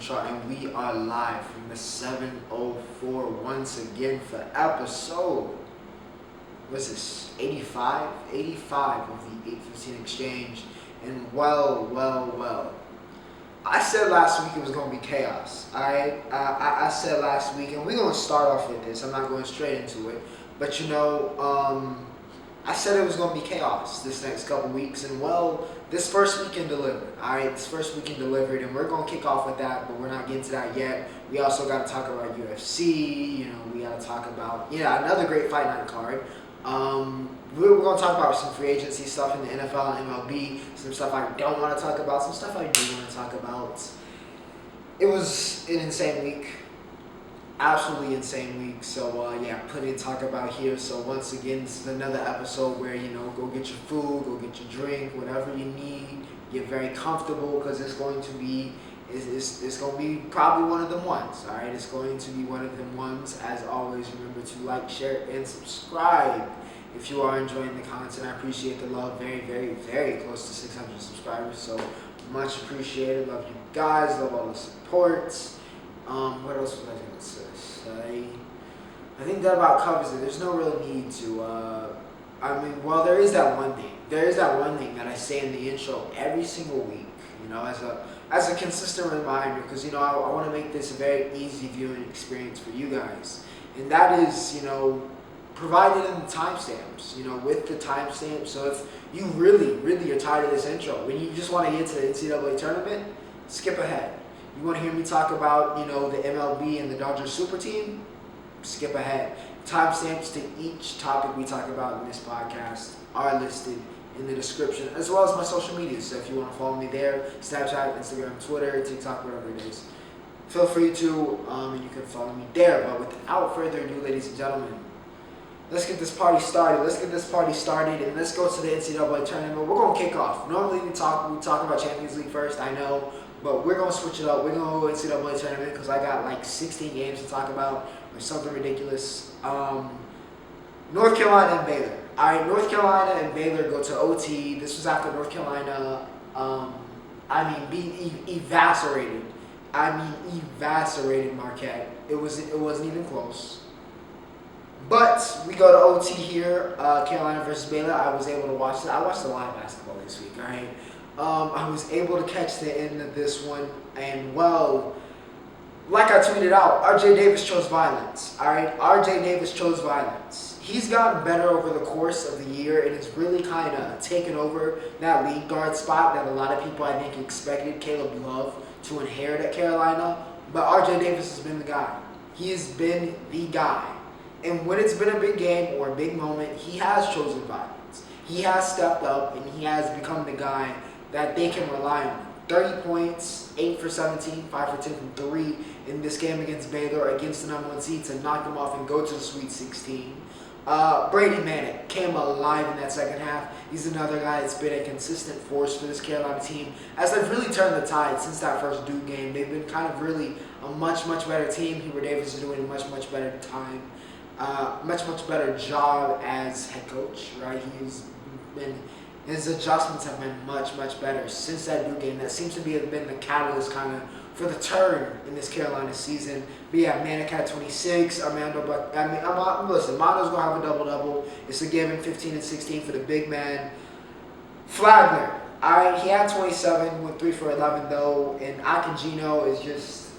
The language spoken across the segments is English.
intro, and we are live from the 704 once again for episode, what's this, 85? 85 of the 815 Exchange. And well, I said last week it was going to be chaos. I said last week, and we're going to start off with this. I'm not going straight into it. But I said it was going to be chaos this next couple weeks. And this first weekend delivered. Alright, this first weekend delivered. And we're going to kick off with that, but we're not getting to that yet. We also got to talk about UFC. We got to talk about, another great fight night card. We're going to talk about some free agency stuff in the NFL and MLB, some stuff I don't want to talk about, some stuff I do want to talk about. It was an insane week. Absolutely insane week. So, plenty to talk about here. So, once again, this is another episode where, go get your food, go get your drink, whatever you need. Get very comfortable because it's going to be probably one of them ones, all right? It's going to be one of them ones. As always, remember to like, share, and subscribe if you are enjoying the content. I appreciate the love. Very, very, very close to 600 subscribers, so much appreciated. Love you guys. Love all the support. What else was I going to say? I think that about covers it. There's no real need to, there is that one thing. There is that one thing that I say in the intro every single week, as a consistent reminder, because, I want to make this a very easy viewing experience for you guys. And that is, provided in the timestamps, with the timestamps. So if you really, really are tired of this intro, when you just want to get to the NCAA Tournament, skip ahead. You want to hear me talk about, the MLB and the Dodgers super team? Skip ahead. Timestamps to each topic we talk about in this podcast are listed in the description, as well as my social media. So if you want to follow me there, Snapchat, Instagram, Twitter, TikTok, whatever it is, feel free to, and you can follow me there. But without further ado, ladies and gentlemen, let's get this party started. And let's go to the NCAA Tournament. We're going to kick off. Normally we talk about Champions League first, I know, but we're going to switch it up. We're going to go NCAA Tournament because I got like 16 games to talk about or something ridiculous. North Carolina and Baylor. All right, North Carolina and Baylor go to OT. This was after North Carolina, being eviscerated. Eviscerated Marquette. It wasn't even close. But we go to OT here, Carolina versus Baylor. I was able to watch that. I watched a lot of basketball this week, all right? I was able to catch the end of this one, and like I tweeted out, RJ Davis chose violence, all right? RJ Davis chose violence. He's gotten better over the course of the year, and it's really kind of taken over that lead guard spot that a lot of people, I think, expected Caleb Love to inherit at Carolina. But RJ Davis has been the guy. He has been the guy. And when it's been a big game or a big moment, he has chosen violence. He has stepped up, and he has become the guy that they can rely on. 30 points, 8 for 17, 5 for 10 from 3 in this game against Baylor, against the number 1 seed, to knock them off and go to the Sweet 16. Brady Manick came alive in that second half. He's another guy that's been a consistent force for this Carolina team, as they've really turned the tide since that first Duke game. They've been kind of really a much, much better team. Hubert Davis is doing a much, much better time. Much better job as head coach, right? His adjustments have been much, much better since that Duke game. That seems to have been the catalyst kind of for the turn in this Carolina season. But yeah, Manick had 26. Mondo's going to have a double-double. It's a given, 15 and 16 for the big man. Flagler, he had 27, went 3 for 11 though, and Akingino is just...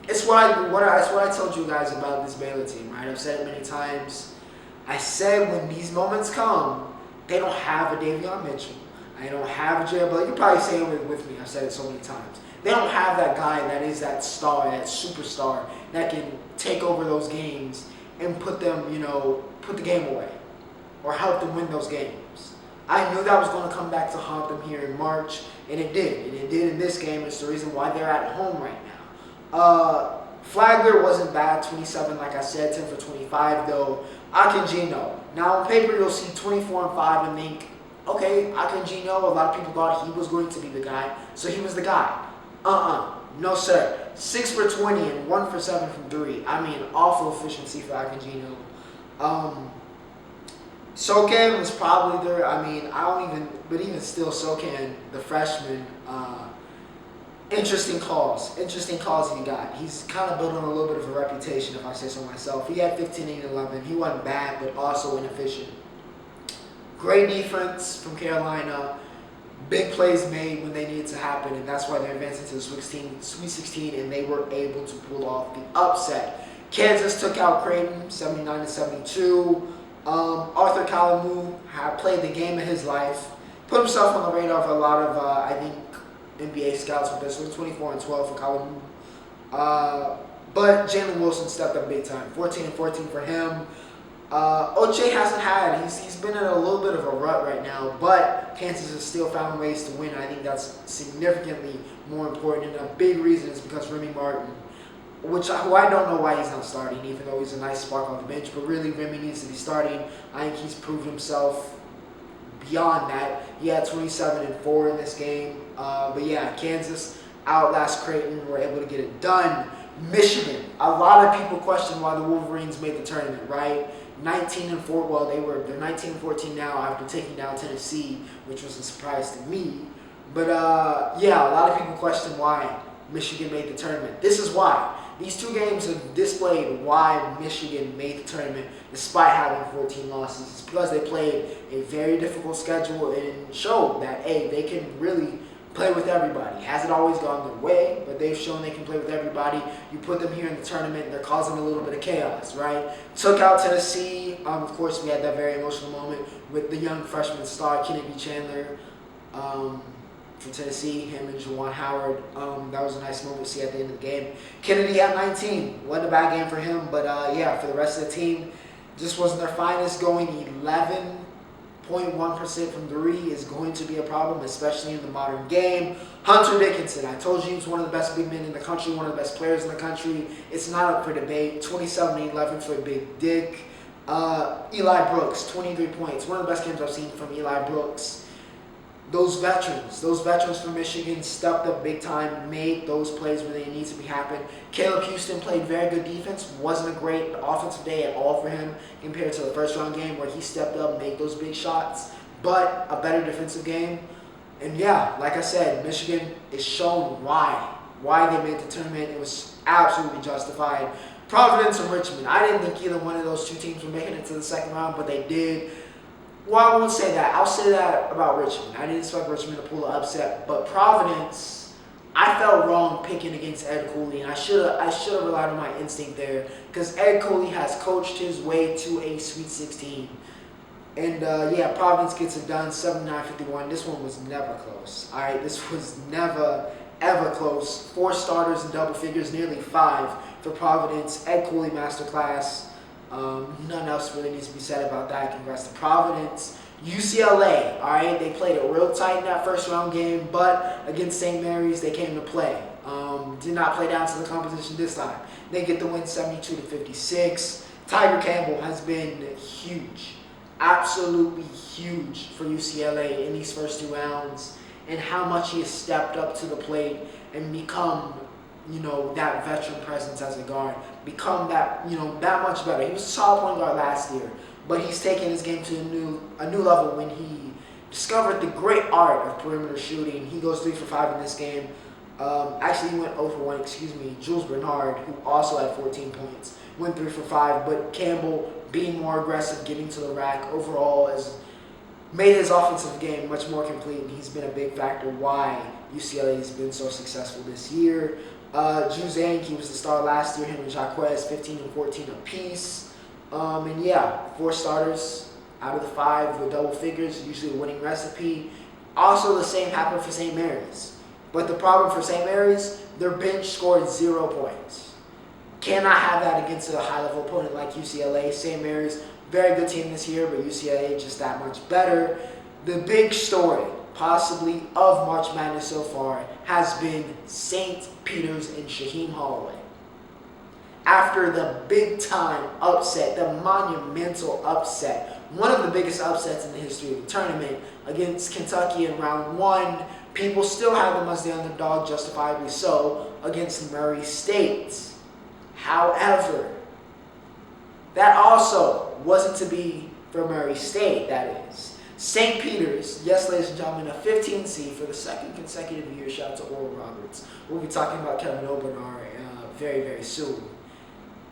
It's what I told you guys about this Baylor team, right? I've said it many times. I said when these moments come, they don't have a Davion Mitchell. They don't have a Jared Blake. You're probably saying it with me. I've said it so many times. They don't have that guy that is that star, that superstar, that can take over those games and put them, put the game away or help them win those games. I knew that was going to come back to haunt them here in March, and it did. And it did in this game. It's the reason why they're at home right now. Flagler wasn't bad, 27, like I said, 10 for 25 though. Akingino. Now on paper you'll see 24 and 5 and think, okay, Akingino, a lot of people thought he was going to be the guy, so he was the guy. No sir. 6 for 20 and 1 for 7 from 3. Awful efficiency for Akingino. Sokan was probably there. But even still, Sokan, the freshman, Interesting calls he got. He's kind of building a little bit of a reputation, if I say so myself. He had 15, 8, 11. He wasn't bad, but also inefficient. Great defense from Carolina. Big plays made when they needed to happen, and that's why they're advancing to the Sweet 16, and they were able to pull off the upset. Kansas took out Creighton, 79-72. Arthur Kalamu had played the game of his life, put himself on the radar of a lot of, I think, NBA scouts with this one, 24-12 for Kalamu. But Jalen Wilson stepped up big time, 14-14 for him. Oche hasn't had, he's been in a little bit of a rut right now, but Kansas has still found ways to win. I think that's significantly more important, and a big reason is because Remy Martin, who I don't know why he's not starting, even though he's a nice spark on the bench, but really Remy needs to be starting. I think he's proved himself beyond that. He had 27-4 in this game. But yeah, Kansas outlast Creighton, were able to get it done. Michigan, a lot of people question why the Wolverines made the tournament, right? 19-4, well, they're 19-14 now after taking down Tennessee, which was a surprise to me. But yeah, a lot of people question why Michigan made the tournament. This is why. These two games have displayed why Michigan made the tournament despite having 14 losses. It's because they played a very difficult schedule and showed that, hey, they can really play with everybody. Hasn't always gone their way, but they've shown they can play with everybody. You put them here in the tournament, they're causing a little bit of chaos, right? Took out Tennessee. Of course, we had that very emotional moment with the young freshman star, Kennedy Chandler, from Tennessee, him and Juwan Howard. That was a nice moment to see at the end of the game. Kennedy had 19. Wasn't a bad game for him, but yeah, for the rest of the team, just wasn't their finest. Going 11.1% from three is going to be a problem, especially in the modern game. Hunter Dickinson, I told you he was one of the best big men in the country, one of the best players in the country. It's not up for debate. 27-11 for Big Dick. Eli Brooks, 23 points. One of the best games I've seen from Eli Brooks. Those veterans from Michigan stepped up big time, made those plays where they need to be happen. Caleb Houston played very good defense. Wasn't a great offensive day at all for him compared to the first round game where he stepped up, made those big shots, but a better defensive game. And yeah, like I said, Michigan is shown why they made the tournament. It was absolutely justified. Providence and Richmond. I didn't think either one of those two teams were making it to the second round, but they did. Well, I won't say that. I'll say that about Richmond. I didn't expect Richmond to pull the upset. But Providence, I felt wrong picking against Ed Cooley. And I should have relied on my instinct there. Because Ed Cooley has coached his way to a Sweet 16. And yeah, Providence gets it done, 79-51. This one was never close. All right, this was never, ever close. 4 starters in double figures, nearly 5 for Providence. Ed Cooley masterclass. Nothing else really needs to be said about that. Congrats to Providence. UCLA, all right, they played it real tight in that first round game, but against St. Mary's, they came to play. Did not play down to the competition this time. They get the win 72-56. Tiger Campbell has been huge, absolutely huge for UCLA in these first 2 rounds, and how much he has stepped up to the plate and become, you know, that veteran presence as a guard, become that, you know, that much better. He was a solid point guard last year, but he's taken his game to a new level when he discovered the great art of perimeter shooting. He goes 3 for 5 in this game. Actually, he went 0 for 1, Jules Bernard, who also had 14 points, went 3 for 5, but Campbell, being more aggressive, getting to the rack, overall has made his offensive game much more complete, and he's been a big factor why UCLA has been so successful this year. Juzang, he was the star last year. Him and Jaquez, 15 and 14 apiece. And yeah, 4 starters out of the 5 with double figures, usually a winning recipe. Also, the same happened for St. Mary's. But the problem for St. Mary's, their bench scored 0 points. Cannot have that against a high-level opponent like UCLA. St. Mary's, very good team this year, but UCLA just that much better. The big story, possibly of March Madness so far, has been St. Peter's and Shaheem Holloway. After the big-time upset, the monumental upset, one of the biggest upsets in the history of the tournament against Kentucky in round 1, people still have them as the underdog, justifiably so, against Murray State. However, that also wasn't to be for Murray State, that is. St. Peter's, yes, ladies and gentlemen, a 15 seed for the second consecutive year. Shout out to Oral Roberts. We'll be talking about Kevin Obernar very, very soon.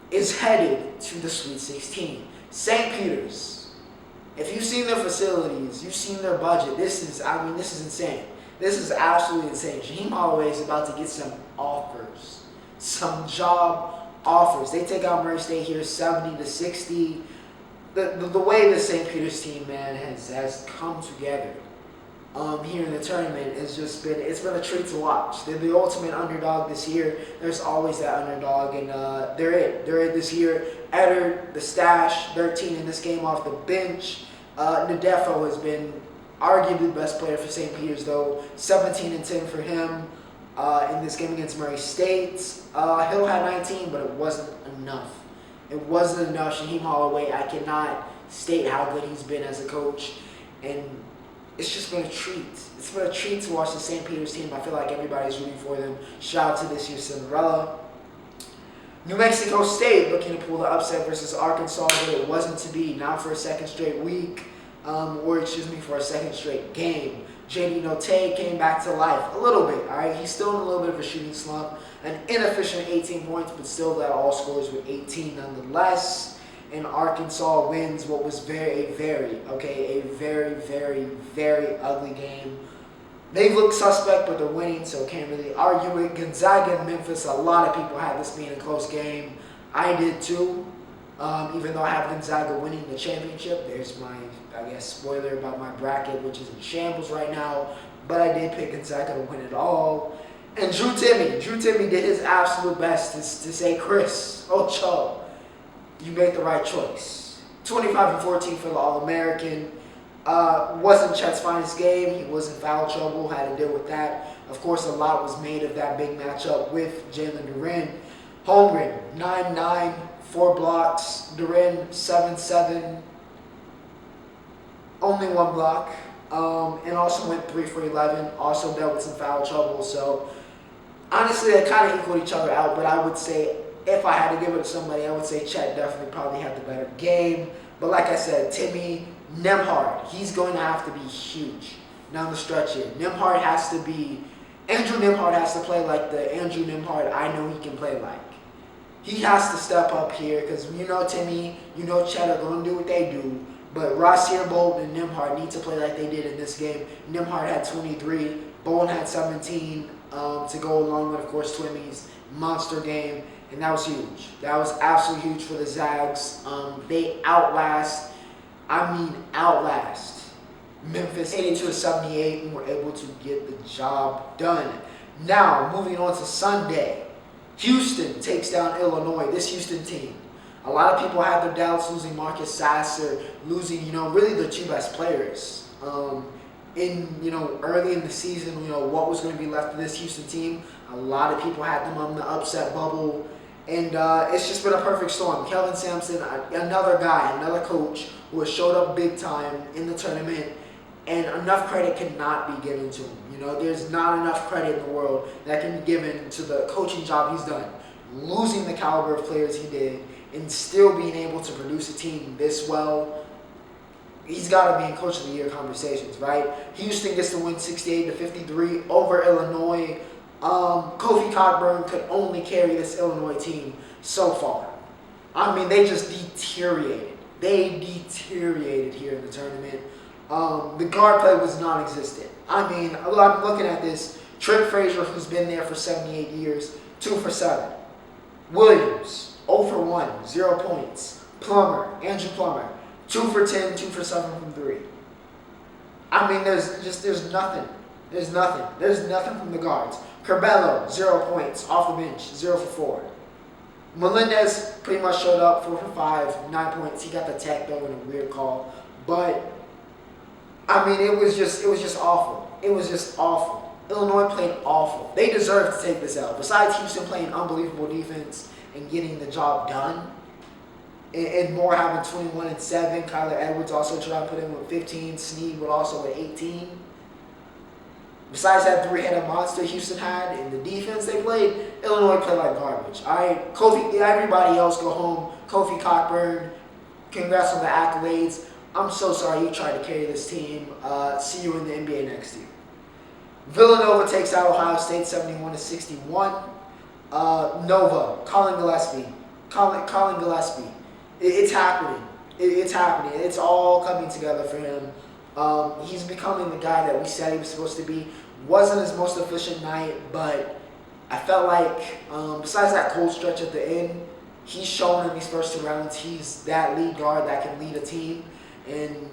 Is headed to the Sweet 16. St. Peter's. If you've seen their facilities, you've seen their budget. This is insane. This is absolutely insane. Shaheem Holloway is about to get some offers, some job offers. They take out Murray State here, 70-60. The way the St. Peter's team, man, has come together here in the tournament has just been a treat to watch. They're the ultimate underdog this year. There's always that underdog, and they're it this year. Eder, the stash, 13 in this game off the bench. Nadefo has been arguably the best player for St. Peter's, though. 17-10 for him in this game against Murray State. Hill had 19, but it wasn't enough. It wasn't enough. Shaheem Holloway, I cannot state how good he's been as a coach, and it's just been a treat. It's been a treat to watch the St. Peter's team. I feel like everybody's rooting for them. Shout out to this year's Cinderella. New Mexico State looking to pull the upset versus Arkansas, but it wasn't to be. Not for a second straight week, for a second straight game. JD Notte came back to life a little bit. All right, he's still in a little bit of a shooting slump. An inefficient 18 points, but still led all scorers with 18 nonetheless. And Arkansas wins what was a very, very ugly game. They look suspect, but they're winning, so can't really argue it. Gonzaga and Memphis, a lot of people had this being a close game. I did too, even though I have Gonzaga winning the championship. There's my, spoiler about my bracket, which is in shambles right now. But I did pick Gonzaga to win it all. And Drew Timme did his absolute best to say, Chris Ocho, you made the right choice. 25-14 for the All-American. Wasn't Chet's finest game. He was in foul trouble, had to deal with that. Of course, a lot was made of that big matchup with Jalen Duren. Holmgren, 9-9, 4 blocks. Duren, 7-7, only 1 block. And also went 3 for 11. Also dealt with some foul trouble. So, honestly, they kind of equaled each other out. But I would say, if I had to give it to somebody, I would say Chet definitely probably had the better game. But like I said, Timme Nembhard, he's going to have to be huge down the stretch here. Andrew Nembhard has to play like the Andrew Nembhard I know he can play like. He has to step up here because Timme, Chet are going to do what they do. But Rossier, Bolton, and Nembhard need to play like they did in this game. Nembhard had 23, Bolton had 17 to go along with, of course, Timme's monster game. And that was huge. That was absolutely huge for the Zags. They outlast Memphis 82-78 and were able to get the job done. Now, moving on to Sunday. Houston takes down Illinois. This Houston team. A lot of people had their doubts losing Marcus Sasser, losing, really their 2 best players. Early in the season, what was going to be left of this Houston team. A lot of people had them on the upset bubble. And it's just been a perfect storm. Kelvin Sampson, another guy, another coach who has showed up big time in the tournament, and enough credit cannot be given to him. There's not enough credit in the world that can be given to the coaching job he's done. Losing the caliber of players he did, and still being able to produce a team this well, he's got to be in Coach of the Year conversations, right? Houston gets to win 68-53 over Illinois. Kofi Cockburn could only carry this Illinois team so far. They just deteriorated. They deteriorated here in the tournament. The guard play was non-existent. I'm looking at this. Trent Frazier, who's been there for 78 years, 2 for 7. Williams, 0 for 1, 0 points. Andrew Plummer, 2 for 10, 2 for 7 from 3. There's nothing. There's nothing from the guards. Curbelo, 0 points. Off the bench, 0 for 4. Melendez pretty much showed up, 4 for 5, 9 points. He got the tech, though, in a weird call. But, it was just awful. It was just awful. Illinois played awful. They deserved to take this out. Besides Houston playing unbelievable defense and getting the job done, and Moore having 21-7. Kyler Edwards also trying to put in with 15. Snead with also with 18. Besides that 3-headed monster Houston had in the defense they played, Illinois played like garbage. All right, everybody else go home. Kofi Cockburn, congrats on the accolades. I'm so sorry you tried to carry this team. See you in the NBA next year. Villanova takes out Ohio State 71-61. Nova, Colin Gillespie. It's happening. It's happening. It's all coming together for him. He's becoming the guy that we said he was supposed to be. Wasn't his most efficient night, but I felt like besides that cold stretch at the end, he's shown in these first 2 rounds he's that lead guard that can lead a team. And,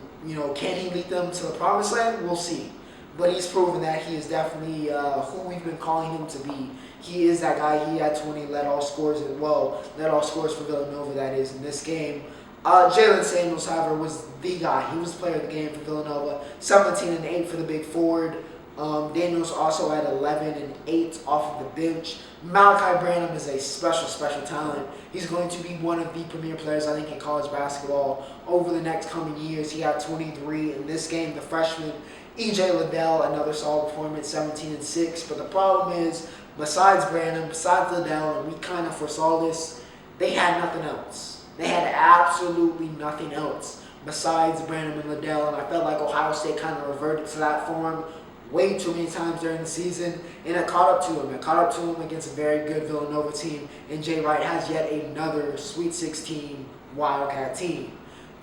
can he lead them to the promised land? We'll see. But he's proven that he is definitely who we've been calling him to be. He is that guy. He had 20, led all scores for Villanova, that is, in this game. Jalen Samuels, however, was the guy. He was the player of the game for Villanova. 17 and 8 for the big forward. Daniels also had 11 and 8 off of the bench. Malachi Branham is a special talent. He's going to be one of the premier players, I think, in college basketball over the next coming years. He had 23 in this game. The freshman, E.J. Liddell, another solid performance, 17 and 6. But the problem is, besides Branham, besides Liddell, and we kind of foresaw this, they had nothing else. They had absolutely nothing else besides Branham and Liddell. And I felt like Ohio State kind of reverted to that form way too many times during the season, and it caught up to him. It caught up to him against a very good Villanova team, and Jay Wright has yet another Sweet 16 Wildcat team.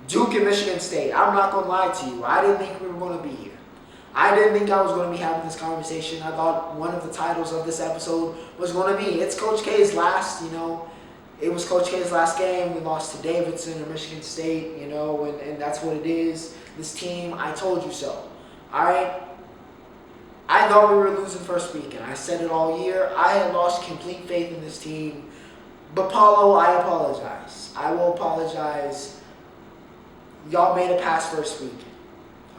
Duke and Michigan State. I'm not going to lie to you. I didn't think we were going to be here. I didn't think I was going to be having this conversation. I thought one of the titles of this episode was going to be, it's Coach K's last, it was Coach K's last game. We lost to Davidson or Michigan State, and that's what it is. This team, I told you so. All right? I thought we were losing first week, and I said it all year. I had lost complete faith in this team. But Paulo, I apologize. I will apologize. Y'all made it past first week.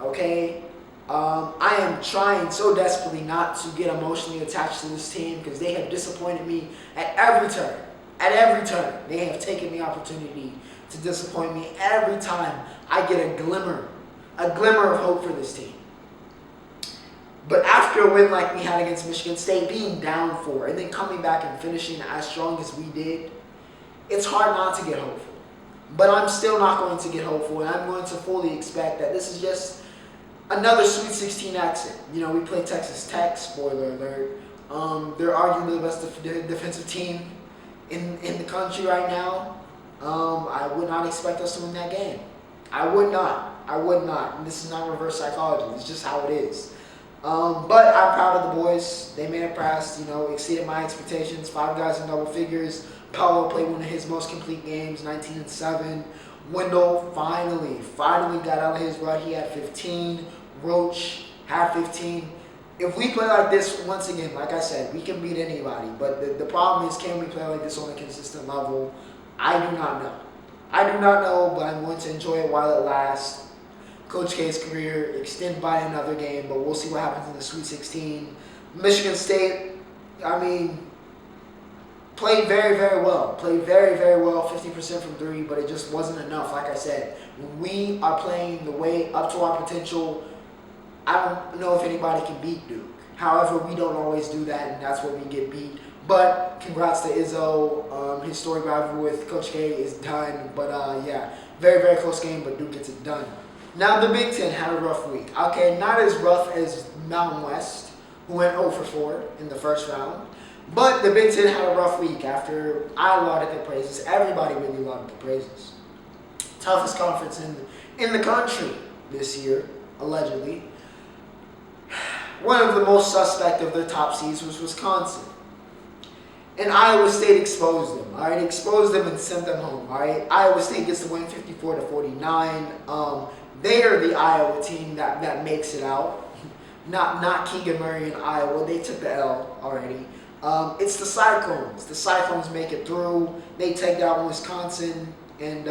Okay? I am trying so desperately not to get emotionally attached to this team because they have disappointed me at every turn. At every turn, they have taken the opportunity to disappoint me every time I get a glimmer of hope for this team. But after a win like we had against Michigan State, being down 4, and then coming back and finishing as strong as we did, it's hard not to get hopeful. But I'm still not going to get hopeful, and I'm going to fully expect that this is just another Sweet 16 exit. We play Texas Tech, spoiler alert. They're arguably the best defensive team in the country right now. I would not expect us to win that game. I would not. And this is not reverse psychology. It's just how it is. But I'm proud of the boys. They made it past, exceeded my expectations. 5 guys in double figures. Paulo played one of his most complete games, 19 and 7. Wendell finally got out of his rut. He had 15. Roach had 15. If we play like this, once again, like I said, we can beat anybody. But the problem is, can we play like this on a consistent level? I do not know, but I'm going to enjoy it while it lasts. Coach K's career extended by another game, but we'll see what happens in the Sweet 16. Michigan State, played very, very well. Played very, very well, 50% from 3, but it just wasn't enough. Like I said, when we are playing the way up to our potential, I don't know if anybody can beat Duke. However, we don't always do that, and that's where we get beat. But congrats to Izzo. His story rivalry with Coach K is done. But very, very close game, but Duke gets it done. Now, the Big Ten had a rough week. Okay, not as rough as Mountain West, who went 0 for 4 in the first round. But the Big Ten had a rough week after I lauded the praises. Everybody really lauded the praises. Toughest conference in the country this year, allegedly. One of the most suspect of their top seeds was Wisconsin. And Iowa State exposed them, all right? Exposed them and sent them home, all right? Iowa State gets the win 54-49. They are the Iowa team that makes it out. Not Keegan Murray in Iowa. They took the L already. It's the Cyclones. The Cyclones make it through. They take down Wisconsin, and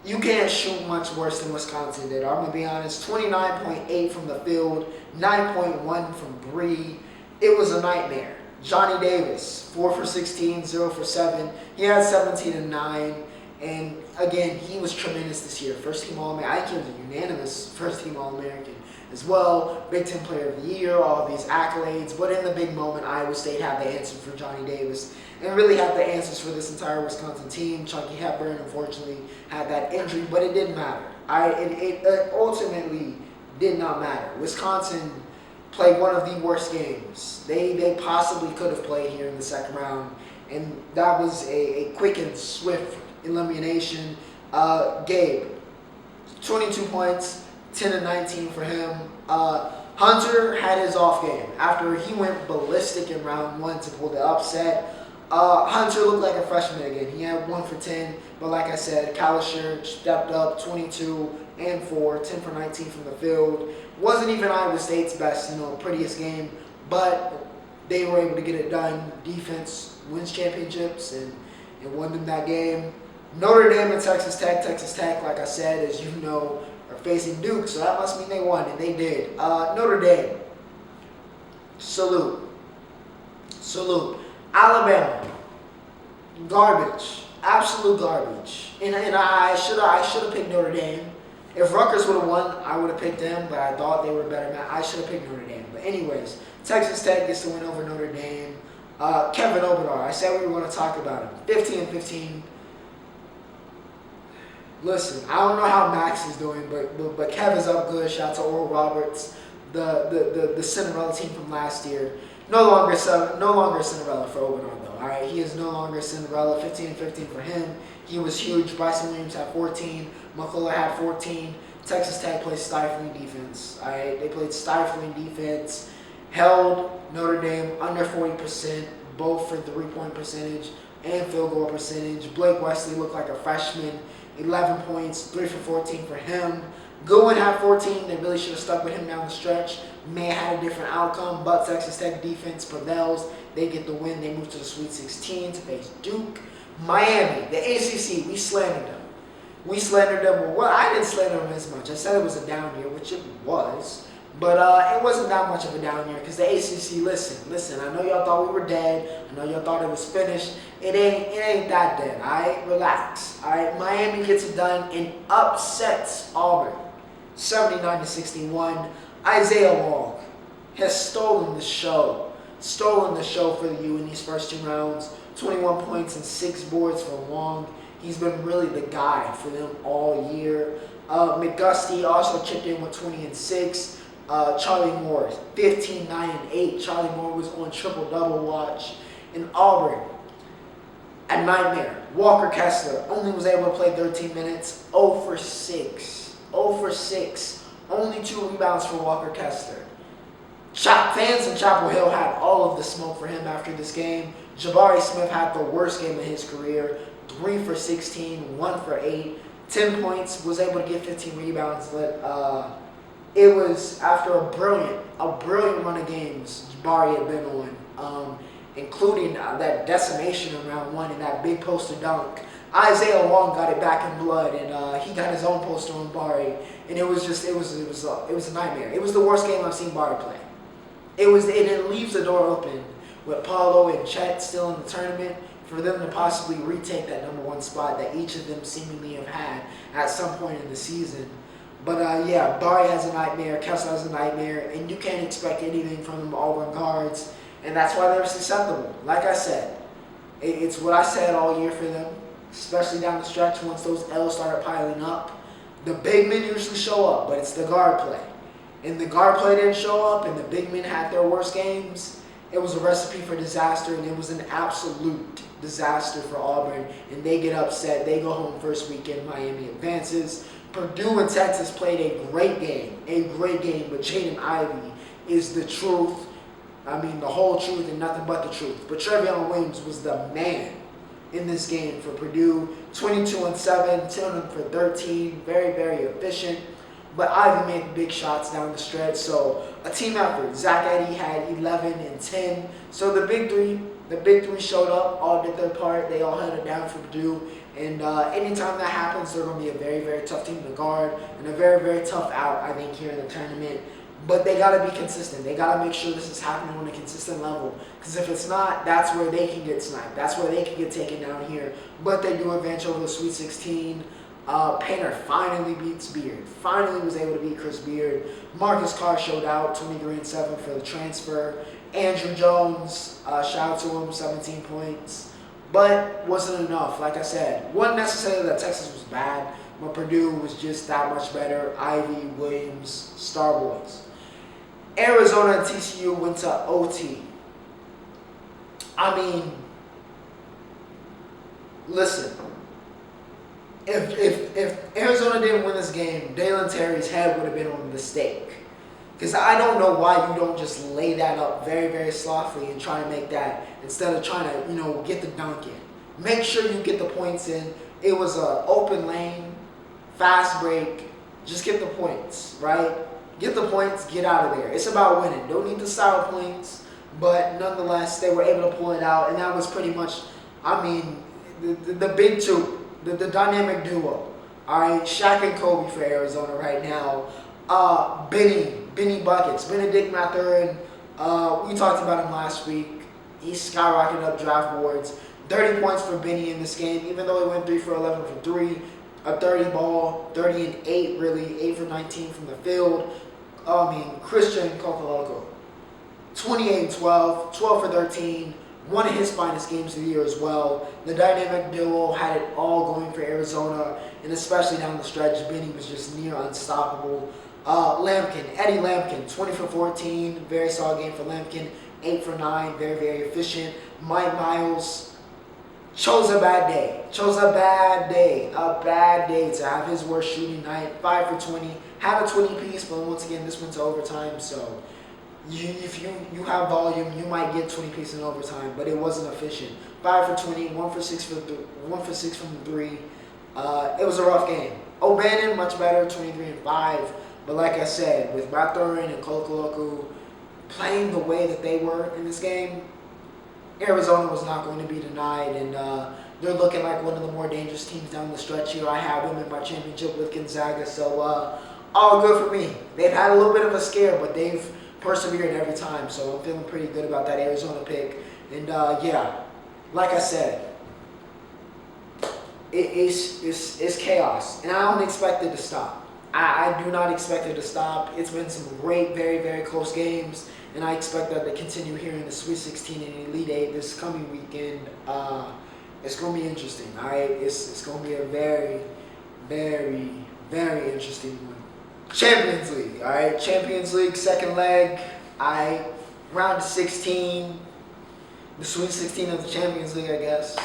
you can't shoot much worse than Wisconsin did. I'm going to be honest. 29.8 from the field, 9.1 from Bree. It was a nightmare. Johnny Davis, 4 for 16, 0 for 7. He had 17 and 9. And again, he was tremendous this year. First team All-American. I think he was a unanimous first team All-American as well. Big Ten Player of the Year, all these accolades. But in the big moment, Iowa State had the answer for Johnny Davis and really had the answers for this entire Wisconsin team. Chucky Hepburn, unfortunately, had that injury, but it didn't matter. It ultimately did not matter. Wisconsin played one of the worst games they possibly could have played here in the second round, and that was a quick and swift elimination. Gabe, 22 points, 10 and 19 for him. Hunter had his off game after he went ballistic in round 1 to pull the upset. Hunter looked like a freshman again. He had 1 for 10, but like I said, Kalisher stepped up, 22 and 4, 10 for 19 from the field. Wasn't even Iowa State's best, prettiest game, but they were able to get it done. Defense wins championships and won them that game. Notre Dame and Texas Tech. Texas Tech, like I said, as you know, are facing Duke, so that must mean they won, and they did. Notre Dame, salute. Alabama, garbage, absolute garbage. And I should have picked Notre Dame. If Rutgers would have won, I would have picked them, but I thought they were better. I should have picked Notre Dame. But anyways, Texas Tech gets to win over Notre Dame. Kevin Obenar, I said we were going to talk about him. 15 and 15. Listen, I don't know how Max is doing, but Kev is up good. Shout out to Oral Roberts, the Cinderella team from last year. No longer a Cinderella for Obenar, though. All right, he is no longer a Cinderella. 15 and 15 for him. He was huge. Bryson Williams had 14. McCullough had 14. Texas Tech played stifling defense. All right, they played stifling defense. Held Notre Dame under 40%, both for three-point percentage and field goal percentage. Blake Wesley looked like a freshman. 11 points, 3 for 14 for him. Goodwin had 14. They really should have stuck with him down the stretch. May have had a different outcome, but Texas Tech defense prevails. They get the win. They move to the Sweet 16 to face Duke. Miami, the ACC, we slandered them. Well, I didn't slander them as much. I said it was a down year, which it was. But it wasn't that much of a down year because the ACC, listen, I know y'all thought we were dead. I know y'all thought it was finished. It ain't that dead, all right? Relax, all right? Miami gets it done and upsets Auburn, 79-61. Isaiah Long has stolen the show for the U in these first 2 rounds. 21 points and 6 boards for Long. He's been really the guy for them all year. McGusty also chipped in with 20 and 6. Charlie Moore, 15, 9, and 8. Charlie Moore was on triple-double watch. In Auburn, a nightmare. Walker Kessler only was able to play 13 minutes. 0 for 6. 0 for 6. Only 2 rebounds for Walker Kessler. Fans in Chapel Hill had all of the smoke for him after this game. Jabari Smith had the worst game of his career. 3 for 16, 1 for 8. 10 points, was able to get 15 rebounds, but it was after a brilliant run of games Jabari had been on, including that decimation in round 1 and that big poster dunk. Isaiah Long got it back in blood, and he got his own poster on Bari, and it was a nightmare. It was the worst game I've seen Bari play. It leaves the door open with Paulo and Chet still in the tournament for them to possibly retake that number 1 spot that each of them seemingly have had at some point in the season. But Bari has a nightmare, Kessler has a nightmare, and you can't expect anything from them Auburn guards, and that's why they're susceptible. Like I said, it's what I said all year for them, especially down the stretch once those L's started piling up. The big men usually show up, but it's the guard play. And the guard play didn't show up, and the big men had their worst games. It was a recipe for disaster, and it was an absolute disaster for Auburn, and they get upset. They go home first weekend. Miami advances. Purdue and Texas played a great game, but Jaden Ivey is the truth. I mean, the whole truth and nothing but the truth. But Trevion Williams was the man in this game for Purdue. 22 and 7, 10 for 13, very, very efficient. But Ivy made big shots down the stretch, so a team effort. Zach Edey had 11 and 10. So the big three showed up, all did their part. They all held it down for Purdue. And anytime that happens, they're going to be a very, very tough team to guard and a very, very tough out, I think, here in the tournament. But they got to be consistent. They got to make sure this is happening on a consistent level. Because if it's not, that's where they can get sniped. That's where they can get taken down here. But they do advance over the Sweet 16. Painter finally beats Beard. Finally was able to beat Chris Beard. Marcus Carr showed out, 23-7 for the transfer. Andrew Jones, shout out to him, 17 points. But wasn't enough. Like I said, wasn't necessarily that Texas was bad, but Purdue was just that much better. Ivy, Williams, Starboys. Arizona and TCU went to OT. I mean, listen. If Arizona didn't win this game, Dalen Terry's head would have been on the stake. Because I don't know why you don't just lay that up very, very slothfully and try to make that instead of trying to, get the dunk in. Make sure you get the points in. It was an open lane, fast break. Just get the points, right? Get the points, get out of there. It's about winning. Don't need the style points, but nonetheless, they were able to pull it out, and that was pretty much, the big two, the dynamic duo. All right, Shaq and Kobe for Arizona right now. Benny Buckets, Benedict Mathurin. We talked about him last week. He skyrocketed up draft boards. 30 points for Benny in this game, even though he went 3 for 11 from 3. A 30 ball, 30 and 8 really, 8 for 19 from the field. Christian Kokoloko, 28 and 12, 12 for 13, one of his finest games of the year as well. The dynamic duo had it all going for Arizona, and especially down the stretch, Benny was just near unstoppable. Eddie Lampkin, 20 for 14, very solid game for Lampkin, 8 for 9, very, very efficient. Mike Miles chose a bad day to have his worst shooting night, 5 for 20, had a 20-piece, but once again, this went to overtime, so if you have volume, you might get 20 pieces in overtime, but it wasn't efficient. 5 for 20, 1 for 6 from the 3. It was a rough game. O'Bannon, much better, 23 and 5. But like I said, with Mathurin and Kolokoloku playing the way that they were in this game, Arizona was not going to be denied, and they're looking like one of the more dangerous teams down the stretch here. I have them in my championship with Gonzaga, so all good for me. They've had a little bit of a scare, but they've persevered every time, so I'm feeling pretty good about that Arizona pick. And like I said, it's chaos, and I don't expect it to stop. I do not expect it to stop. It's been some great, very, very close games, and I expect that to continue here in the Sweet 16 and Elite 8 this coming weekend. It's going to be interesting, all right? It's going to be a very, very, very interesting one. Champions League, all right? Champions League, second leg, round of 16, the Sweet 16 of the Champions League, I guess.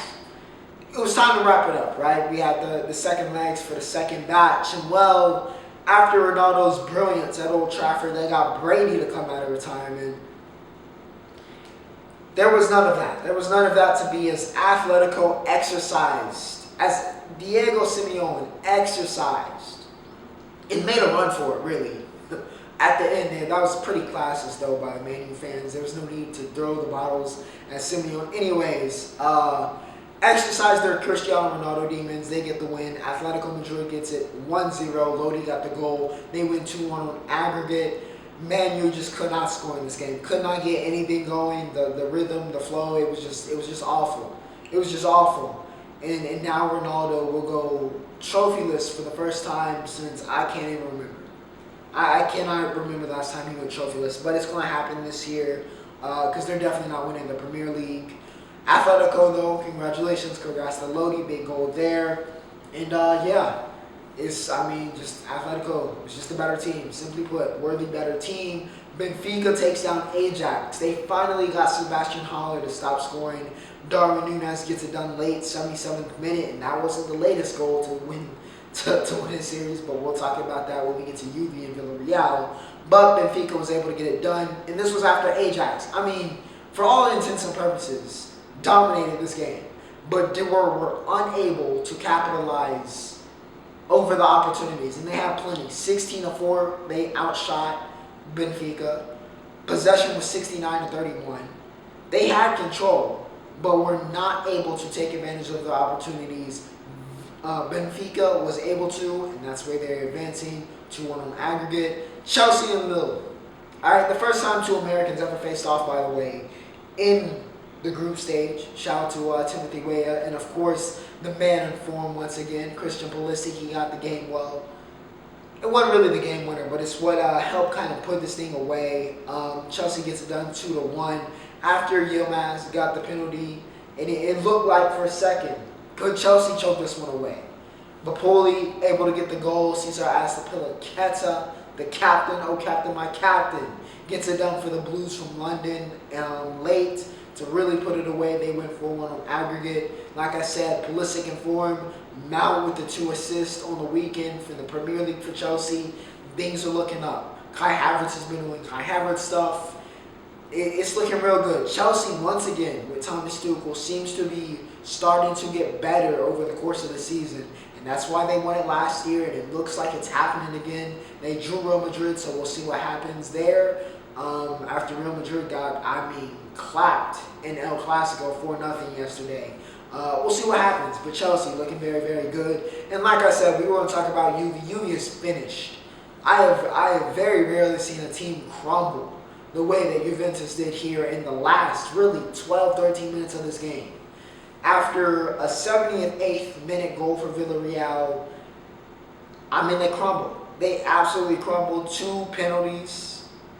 It was time to wrap it up, right? We had the second legs for the second batch. And, well, after Ronaldo's brilliance at Old Trafford, they got Brady to come out of retirement. There was none of that. There was none of that to be as Atletico exercised, as Diego Simeone exercised. It made a run for it, really. At the end there, that was pretty classist, though, by the Man U fans. There was no need to throw the bottles at Simeone. Anyways, exercise their Cristiano Ronaldo demons. They get the win. Atletico Madrid gets it 1-0. Lodi got the goal. They win 2-1 on aggregate. Man U just could not score in this game. Could not get anything going. The rhythm, the flow, it was just awful. It was just awful. And now Ronaldo will go trophyless for the first time since I can't even remember. I cannot remember the last time he went trophyless, but it's going to happen this year because they're definitely not winning the Premier League. Atletico, though, congratulations. Congrats to Lodi, big goal there. And, just Atletico is just a better team. Simply put, worthy better team. Benfica takes down Ajax. They finally got Sebastian Haller to stop scoring. Darwin Núñez gets it done late, 77th minute, and that wasn't the latest goal to win a series, but we'll talk about that when we get to Juve and Villarreal. But Benfica was able to get it done, and this was after Ajax. For all intents and purposes, dominated this game, but they were unable to capitalize over the opportunities, and they had plenty. 16-4, they outshot Benfica. Possession was 69-31. They had control, but were not able to take advantage of the opportunities. Benfica was able to, and that's where they're advancing 2-1 on aggregate. Chelsea and Lille. All right, the first time two Americans ever faced off, by the way, in the group stage. Shout out to Timothy Weah, and of course, the man in form once again, Christian Pulisic. He got the game well. It wasn't really the game winner, but it's what helped kind of put this thing away. Chelsea gets it done 2-1 after Yilmaz got the penalty, and it looked like for a second, could Chelsea choke this one away? Bapoli able to get the goal. Cesar Azpilicueta, the captain, oh captain, my captain, gets it done for the Blues from London late to really put it away. They went 4-1 on aggregate. Like I said, Pulisic in form. Mount with the 2 assists on the weekend for the Premier League for Chelsea. Things are looking up. Kai Havertz has been doing Kai Havertz stuff. It's looking real good. Chelsea, once again, with Thomas Tuchel, seems to be starting to get better over the course of the season. And that's why they won it last year, and it looks like it's happening again. They drew Real Madrid, so we'll see what happens there. After Real Madrid got, clapped in El Clasico 4-0 yesterday. We'll see what happens, but Chelsea looking very, very good. And like I said, we were going to talk about Juve. Juve is finished. I have very rarely seen a team crumble the way that Juventus did here in the last, really, 12, 13 minutes of this game. After a 78th minute goal for Villarreal, they crumbled. They absolutely crumbled. 2 penalties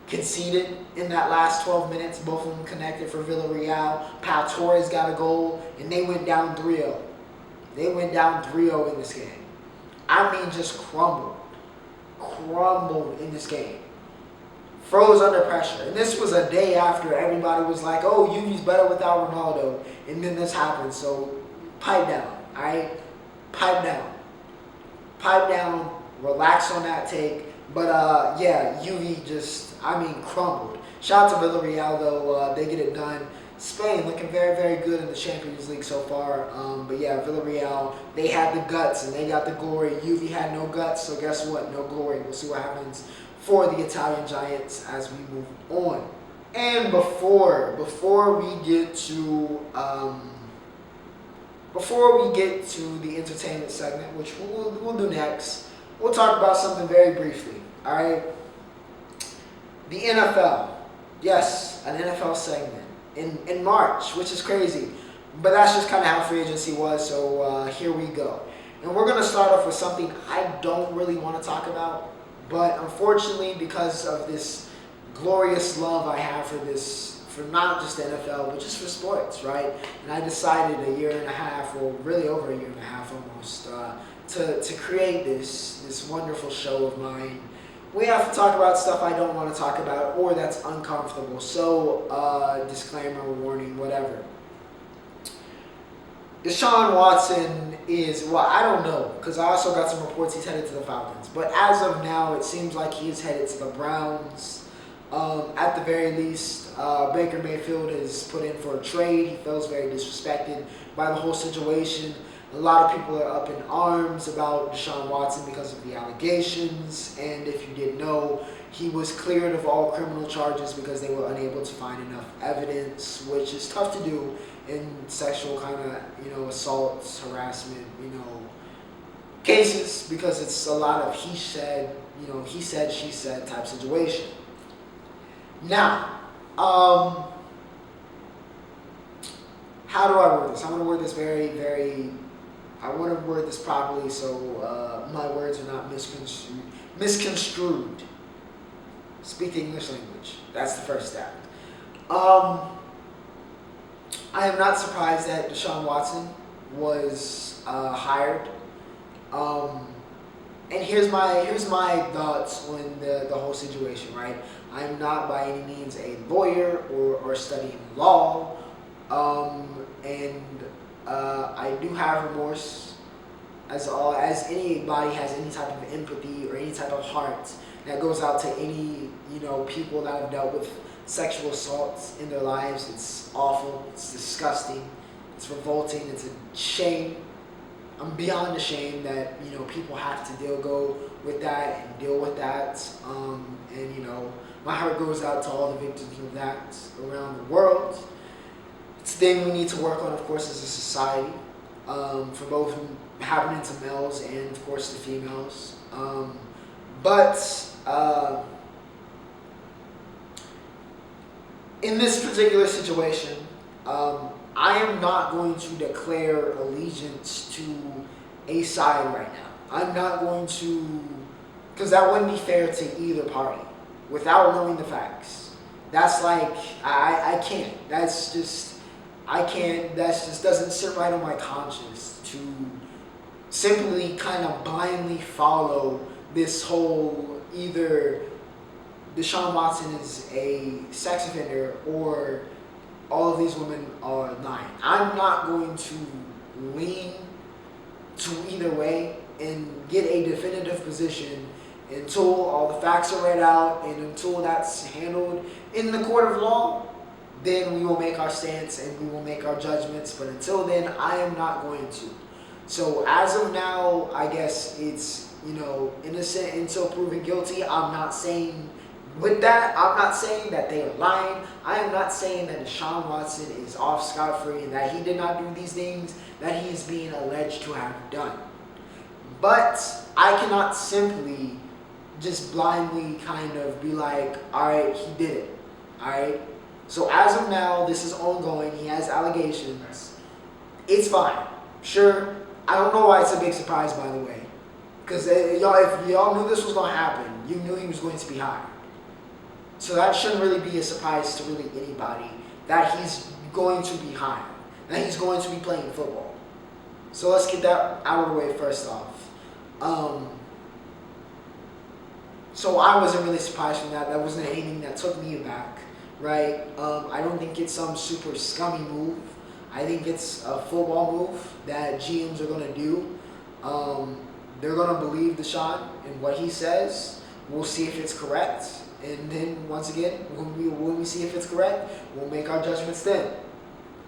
conceded in that last 12 minutes, both of them connected for Villarreal. Pau Torres got a goal, and they went down 3-0. They went down 3-0 in this game. Just crumbled. Crumbled in this game. Froze under pressure. And this was a day after everybody was like, oh, Juve's better without Ronaldo. And then this happened. So, pipe down, all right? Pipe down. Pipe down. Relax on that take. But, Juve just, crumbled. Shout out to Villarreal, though. They get it done. Spain looking very, very good in the Champions League so far. Villarreal, they had the guts and they got the glory. Juve had no guts, so guess what? No glory. We'll see what happens for the Italian Giants as we move on. And before we get to the entertainment segment, which we'll do next, we'll talk about something very briefly. All right, the NFL. Yes, an NFL segment in March, which is crazy, but that's just kind of how free agency was. So here we go, and we're gonna start off with something I don't really want to talk about. But unfortunately, because of this glorious love I have for not just the NFL, but just for sports, right? And I decided a year and a half, or really over a year and a half almost, to create this wonderful show of mine. We have to talk about stuff I don't want to talk about or that's uncomfortable. So, disclaimer, warning, whatever. Deshaun Watson is, I don't know, because I also got some reports he's headed to the Falcons. But as of now, it seems like he is headed to the Browns. At the very least, Baker Mayfield is put in for a trade. He feels very disrespected by the whole situation. A lot of people are up in arms about Deshaun Watson because of the allegations. And if you didn't know, he was cleared of all criminal charges because they were unable to find enough evidence, which is tough to do in sexual kind of, assaults, harassment, cases, because it's a lot of he said, she said type situation. Now, how do I word this? I'm going to word this I want to word this properly so my words are not misconstrued. Speak the English language. That's the first step. I am not surprised that Deshaun Watson was hired. And here's my thoughts on the whole situation, right? I'm not by any means a lawyer or studying law. I do have remorse, as anybody has any type of empathy or any type of heart that goes out to any people that have dealt with sexual assaults in their lives. It's awful. It's disgusting. It's revolting. It's a shame. I'm beyond ashamed that people have to deal with that. My heart goes out to all the victims of that around the world. It's a thing we need to work on, of course, as a society, for both happening to males and, of course, to females. in this particular situation, I am not going to declare allegiance to a side right now. I'm not going to, because that wouldn't be fair to either party without knowing the facts. That's like, I can't. That's just, I can't, that just doesn't sit right on my conscience to simply kind of blindly follow this whole either Deshaun Watson is a sex offender or all of these women are lying. I'm not going to lean to either way and get a definitive position until all the facts are read out and until that's handled in the court of law. Then we will make our stance and we will make our judgments. But until then, I am not going to. So as of now, I guess it's, innocent until proven guilty. I'm not saying with that, I'm not saying that they are lying. I am not saying that Deshaun Watson is off scot-free and that he did not do these things that he is being alleged to have done. But I cannot simply just blindly kind of be like, all right, he did it. All right. So as of now, this is ongoing. He has allegations. It's fine. Sure. I don't know why it's a big surprise, by the way. Because if y'all knew this was going to happen, you knew he was going to be hired. So that shouldn't really be a surprise to really anybody that he's going to be hired, that he's going to be playing football. So let's get that out of the way first off. So I wasn't really surprised from that. That wasn't anything that took me aback, right? I don't think it's some super scummy move. I think it's a football move that GMs are going to do. They're going to believe Deshaun and what he says. We'll see if it's correct. And then, once again, when we see if it's correct, we'll make our judgments then.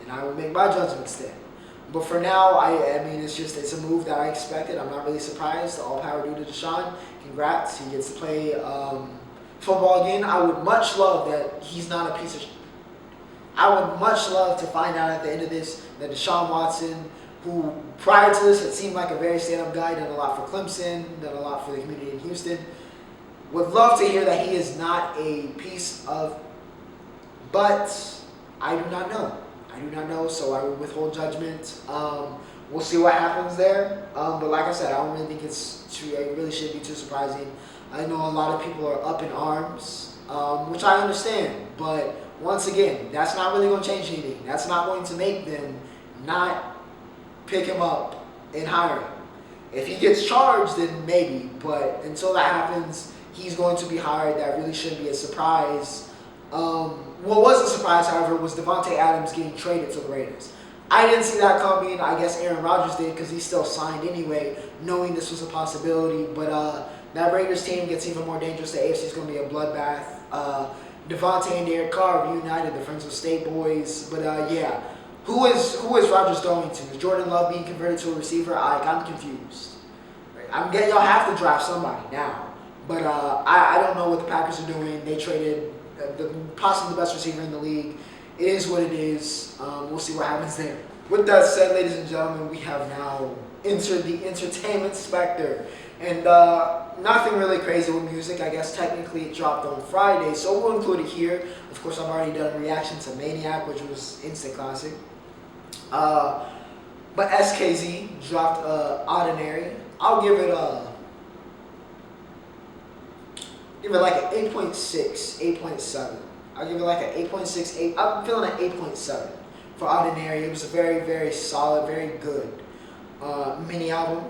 And I will make my judgments then. But for now, I mean, it's a move that I expected. I'm not really surprised. All power due to Deshaun. Congrats. He gets to play football again. I would much love that he's not a piece of shit. I would much love to find out at the end of this that Deshaun Watson, who prior to this had seemed like a very stand-up guy, done a lot for Clemson, done a lot for the community in Houston, would love to hear that he is not a piece of, but I do not know. I do not know, so I will withhold judgment. We'll see what happens there. But like I said, I don't really think it really shouldn't be too surprising. I know a lot of people are up in arms, which I understand. But once again, that's not really going to change anything. That's not going to make them not pick him up and hire him. If he gets charged, then maybe. But until that happens, he's going to be hired. That really shouldn't be a surprise. What was a surprise, however, was Devontae Adams getting traded to the Raiders. I didn't see that coming. I guess Aaron Rodgers did because he's still signed anyway, knowing this was a possibility. But that Raiders team gets even more dangerous. The AFC is going to be a bloodbath. Devontae and Derek Carr reunited, the Friends of State boys. But yeah, who is Rodgers throwing to? Is Jordan Love being converted to a receiver? I'm confused. I'm getting y'all have to draft somebody now. But I don't know what the Packers are doing. They traded possibly the best receiver in the league. It is what it is. We'll see what happens there. With that said, ladies and gentlemen, we have now entered the entertainment specter. And nothing really crazy with music. I guess technically it dropped on Friday, so we'll include it here. Of course, I've already done a reaction to Maniac, which was instant classic. But SKZ dropped ODDinary. I'll give it like an 8.6, 8.7. I'll give it like an 8.6, 8. I'm feeling an 8.7 for ODDinary. It was a very, very solid, very good mini album.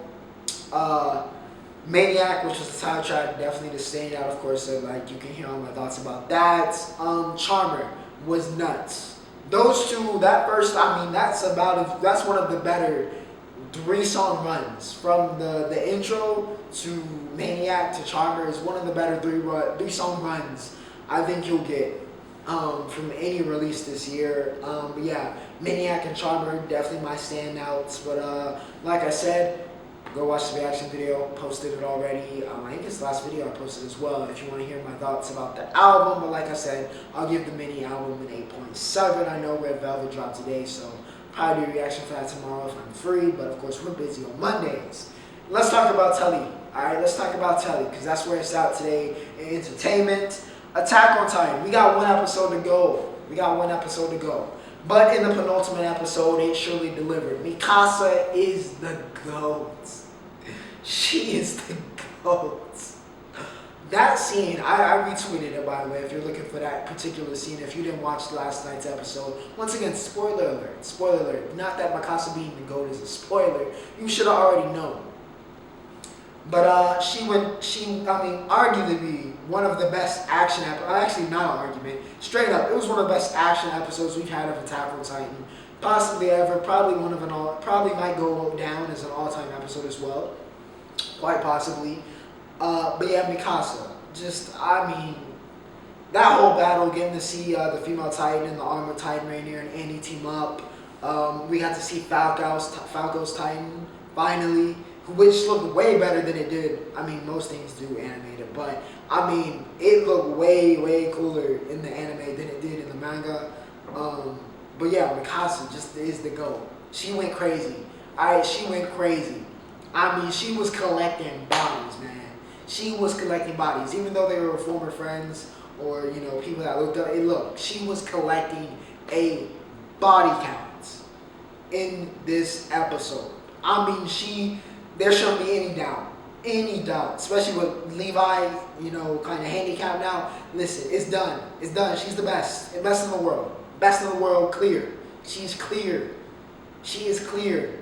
Maniac, which was the title track, definitely the standout, of course. So like you can hear all my thoughts about that. Charmer was nuts. Those two, that first, I mean, that's one of the better 3-song runs. From the intro to Maniac to Charmer is one of the better 3-song runs I think you'll get from any release this year. But yeah, Maniac and Charmer definitely my standouts. But like I said, go watch the reaction video. Posted it already. I think it's the last video I posted as well. If you want to hear my thoughts about the album, but like I said, I'll give the mini album an 8.7. I know Red Velvet dropped today, so probably do a reaction for that tomorrow if I'm free. But of course, we're busy on Mondays. Let's talk about Telly. All right, let's talk about Telly because that's where it's at today in entertainment. Attack on Titan. We got one episode to go. We got one episode to go. But in the penultimate episode, it surely delivered. Mikasa is the GOAT. She is the GOAT. That scene, I retweeted it, by the way, if you're looking for that particular scene. If you didn't watch last night's episode, once again, spoiler alert. Spoiler alert. Not that Mikasa being the GOAT is a spoiler. You should have already known. But arguably one of the best action episodes. Actually, not an argument. Straight up, it was one of the best action episodes we've had of Attack on Titan, possibly ever. Probably might go down as an all-time episode as well, quite possibly. But yeah, Mikasa. That whole battle, getting to see the female Titan and the armored Titan Rainier and Annie team up. We got to see Falco's Titan finally, which looked way better than it did. Most things do animated, but it looked way, way cooler in the anime than it did in the manga. But yeah, Mikasa just is the GOAT. She went crazy. She went crazy. She was collecting bodies, man. She was collecting bodies, even though they were former friends or people that looked up. She was collecting a body count in this episode. There shouldn't be any doubt, especially with Levi, kind of handicapped now. Listen, it's done. She's the best in the world, clear. She's clear. She is clear.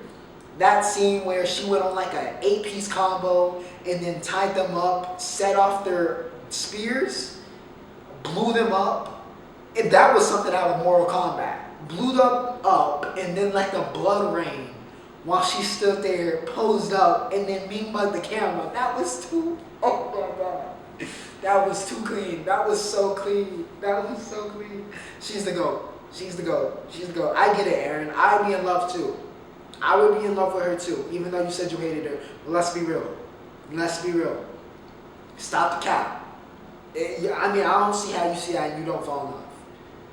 That scene where she went on like an 8-piece combo and then tied them up, set off their spears, blew them up. And that was something out of Mortal Kombat. Blew them up and then let the blood rain while she stood there, posed up, and then mean-mugged the camera. That was too, oh my God. That was too clean. That was so clean. She's the GOAT. I get it, Aaron. I'd be in love too. I would be in love with her too, even though you said you hated her. But let's be real. Stop the cap. I don't see how you see that and you don't fall in love.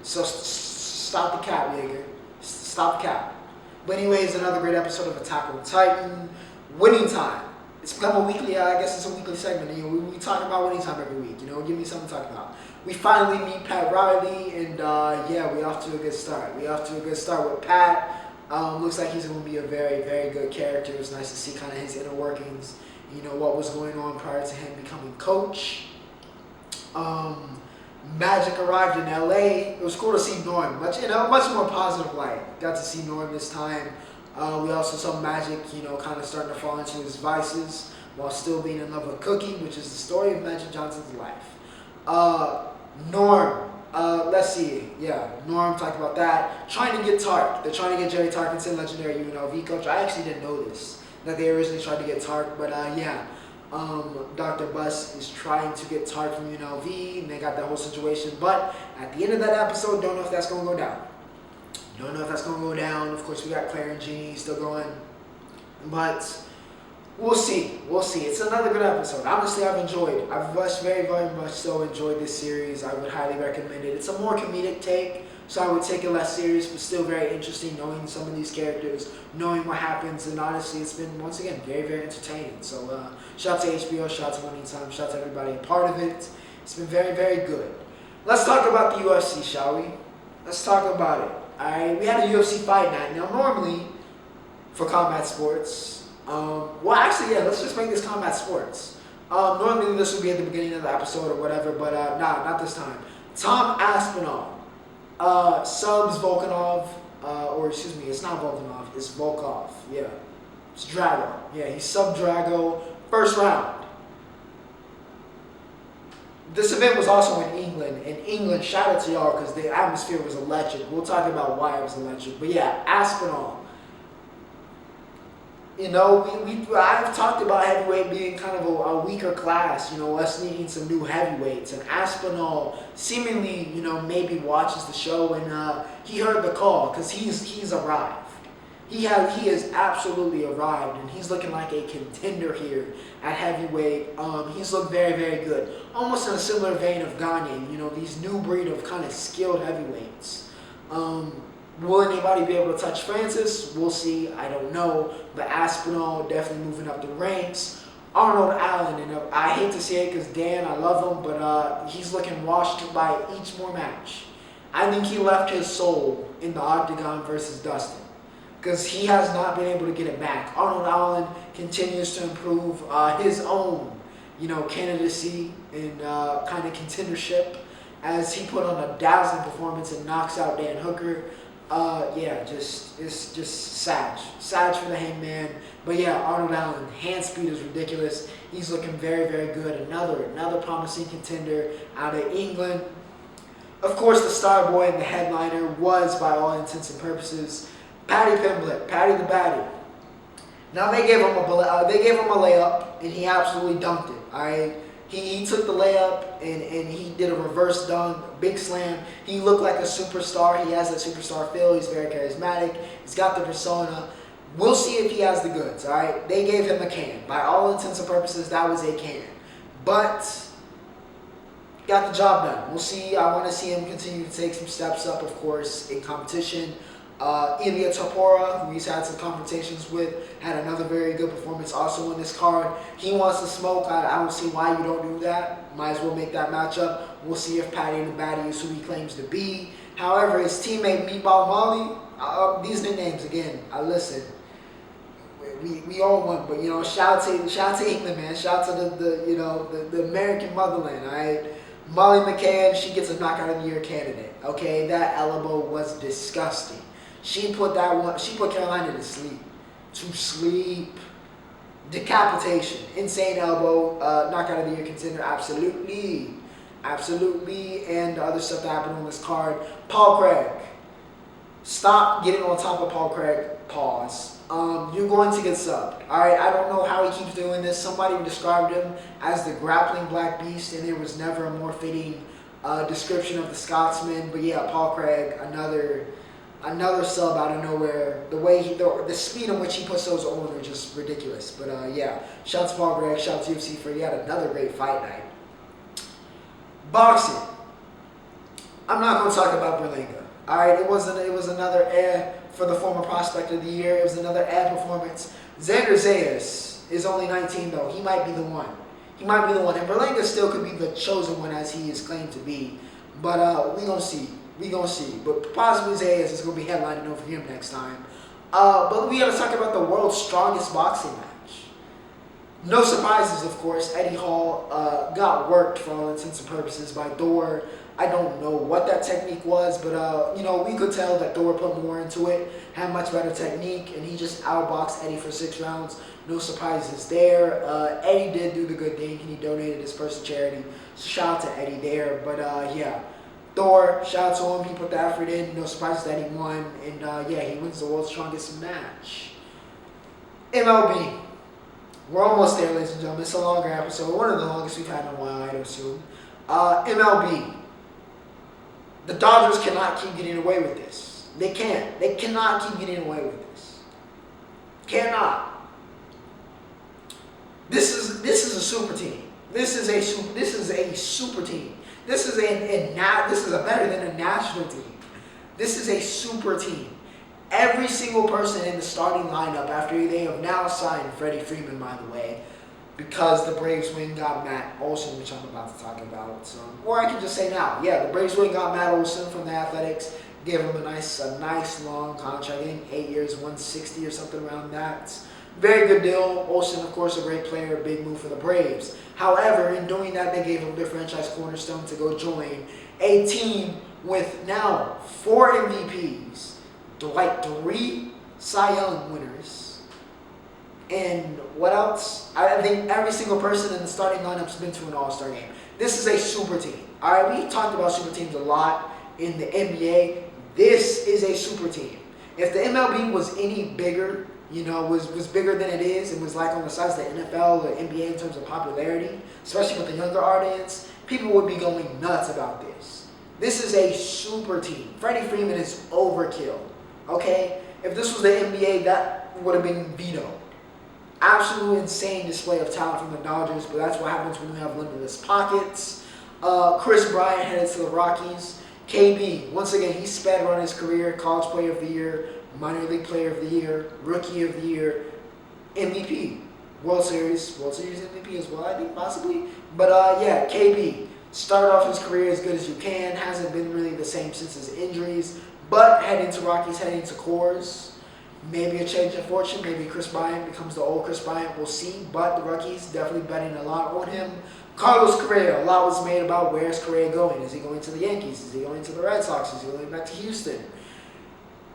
So stop the cap, Jaeger. Stop the cap. But anyways, another great episode of Attack on Titan. Winning time. It's become a weekly, I guess it's a weekly segment. We talk about winning time every week. Give me something to talk about. We finally meet Pat Riley, and we off to a good start. With Pat. Looks like he's going to be a very, very good character. It was nice to see kind of his inner workings, what was going on prior to him becoming coach. Magic arrived in LA. It was cool to see Norm, much more positive light. Got to see Norm this time. We also saw Magic, kind of starting to fall into his vices while still being in love with Cookie, which is the story of Magic Johnson's life. Norm. Let's see. Yeah, Norm talked about that. Trying to get Tark. They're trying to get Jerry Tarkinson, legendary UNLV coach. I actually didn't know this, that they originally tried to get Tark, but Dr. Bus is trying to get Tark from UNLV, and they got that whole situation. But at the end of that episode, don't know if that's going to go down. Of course, we got Claire and Jeannie still going, but we'll see. It's another good episode. Honestly, I've very, very much so enjoyed this series. I would highly recommend it. It's a more comedic take, so I would take it less serious, but still very interesting, knowing some of these characters, knowing what happens, and honestly, it's been, once again, very, very entertaining. So, shout out to HBO, shout out to Winning Time, shout out to everybody a part of it. It's been very, very good. Let's talk about the UFC, shall we? Let's talk about it. We had a UFC fight night. Now, normally, for combat sports, let's just make this combat sports. Normally this would be at the beginning of the episode or whatever, but not this time. Tom Aspinall subs Volkanov, it's not Volkanov, it's Volkov. Yeah, it's Drago. Yeah, he subbed Drago first round. This event was also in England. In England, shout out to y'all because the atmosphere was electric. We'll talk about why it was electric. But yeah, Aspinall. I've talked about heavyweight being kind of a weaker class, us needing some new heavyweights. And Aspinall seemingly, maybe watches the show and he heard the call because he's arrived. He has absolutely arrived, and he's looking like a contender here at heavyweight. He's looked very, very good. Almost in a similar vein of Gagne, these new breed of kind of skilled heavyweights. Will anybody be able to touch Francis? We'll see. I don't know. But Aspinall definitely moving up the ranks. Arnold Allen, and I hate to say it because Dan, I love him, but he's looking washed by each more match. I think he left his soul in the octagon versus Dustin, because he has not been able to get it back. Arnold Allen continues to improve his own, candidacy and kind of contendership, as he put on a dazzling performance and knocks out Dan Hooker. It's just sad for the Hangman. But yeah, Arnold Allen, hand speed is ridiculous. He's looking very, very good. Another promising contender out of England. Of course, the star boy and the headliner was, by all intents and purposes, Paddy Pimblett, Paddy the Baddy. Now they gave him a layup, and he absolutely dunked it. All right, he took the layup and he did a reverse dunk, big slam. He looked like a superstar. He has that superstar feel. He's very charismatic. He's got the persona. We'll see if he has the goods. All right, they gave him a can. By all intents and purposes, that was a can, but got the job done. We'll see. I want to see him continue to take some steps up, of course, in competition. Ilya Topora, who he's had some confrontations with, had another very good performance also in this card. He wants to smoke. I don't see why you don't do that. Might as well make that matchup. We'll see if Paddy the Baddy is who he claims to be. However, his teammate Meatball Molly, these nicknames again. Listen, we all won, but shout out to England, man. Shout out to the American motherland. All right. Molly McCann, she gets a knockout of the year candidate. Okay, that elbow was disgusting. She put Carolina to sleep. Decapitation, insane elbow, knockout of the year contender, absolutely. And the other stuff that happened on this card. Paul Craig, stop getting on top of Paul Craig. Pause. You're going to get subbed. All right, I don't know how he keeps doing this. Somebody described him as the grappling black beast, and there was never a more fitting description of the Scotsman. But yeah, Paul Craig, another sub out of nowhere. The way the speed in which he puts those on are just ridiculous. But yeah, shout out to Paul Craig, shout out to UFC for he had another great fight night. Boxing. I'm not going to talk about Berlanga. All right, it was another for the former prospect of the year. It was another performance. Xander Zayas is only 19 though. He might be the one. And Berlanga still could be the chosen one as he is claimed to be. But we gonna see. But possibly Zayas is gonna be headlining over him next time. But we gotta talk about the world's strongest boxing match. No surprises, of course. Eddie Hall got worked for all intents and purposes by Thor. I don't know what that technique was, but we could tell that Thor put more into it, had much better technique, and he just outboxed Eddie for 6 rounds. No surprises there. Eddie did do the good thing, and he donated his purse to charity. So shout out to Eddie there. But yeah, Thor, shout out to him. He put the effort in. No surprises that he won, and yeah, he wins the world's strongest match. MLB. We're almost there, ladies and gentlemen. It's a longer episode, one of the longest we've had in a while, I'd assume. MLB. The Dodgers cannot keep getting away with this. They can't. They cannot keep getting away with this. Cannot. This is a super team. This is a super team. This is a better than a national team. This is a super team. Every single person in the starting lineup, after they have now signed Freddie Freeman, by the way, because the Braves went and got Matt Olson, which I'm about to talk about. So, or I can just say now, yeah, the Braves went and got Matt Olson from the Athletics, gave him a nice long contract, I think 8 years, 160 or something around that. Very good deal. Olson, of course, a great player, big move for the Braves. However, in doing that, they gave him their franchise cornerstone to go join a team with now 4 MVPs, like 3 Cy Young winners. And what else? I think every single person in the starting lineup has been to an All-Star game. This is a super team. All right, we talked about super teams a lot in the NBA. This is a super team. If the MLB was any bigger, was bigger than it is, and was like on the size of the NFL or NBA in terms of popularity, especially with the younger audience, people would be going nuts about this. This is a super team. Freddie Freeman is overkill. Okay? If this was the NBA, that would have been vetoed. Absolute insane display of talent from the Dodgers, but that's what happens when you have limitless pockets. Chris Bryant headed to the Rockies. KB, once again, he sped run his career, college player of the year, minor league player of the year, rookie of the year, MVP, World Series MVP as well, I think, possibly. But yeah, KB, Started off his career as good as you can. Hasn't been really the same since his injuries. But heading to Rockies, heading to Coors. Maybe a change of fortune. Maybe Chris Bryant becomes the old Chris Bryant. We'll see. But the Rockies definitely betting a lot on him. Carlos Correa. A lot was made about where's Correa going. Is he going to the Yankees? Is he going to the Red Sox? Is he going back to Houston?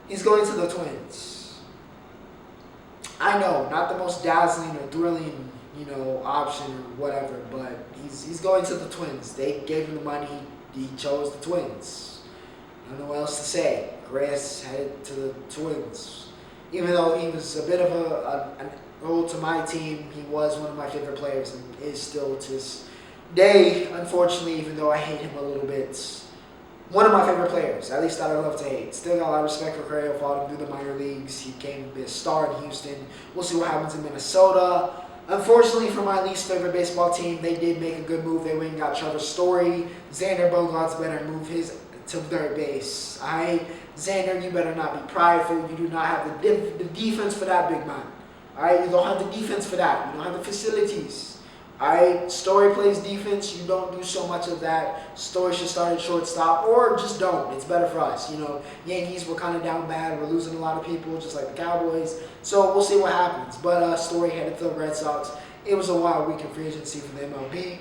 He's going to the Twins. I know, not the most dazzling or thrilling, option or whatever, but he's going to the Twins. They gave him the money. He chose the Twins. I don't know what else to say. Correa's headed to the Twins. Even though he was a bit of an old to my team, he was one of my favorite players and is still to this day, unfortunately, even though I hate him a little bit. One of my favorite players, at least that I love to hate. Still got a lot of respect for Correa, followed him through the minor leagues. He became a star in Houston. We'll see what happens in Minnesota. Unfortunately for my least favorite baseball team, they did make a good move. They went and got Trevor Story. Xander Bogaerts better move his to third base. Xander, you better not be prideful. You do not have the defense for that, big man. All right, you don't have the defense for that. You don't have the facilities. All right, Story plays defense. You don't do so much of that. Story should start at shortstop or just don't. It's better for us. Yankees were kind of down bad. We're losing a lot of people, just like the Cowboys. So we'll see what happens. But Story headed to the Red Sox. It was a wild week in free agency for the MLB.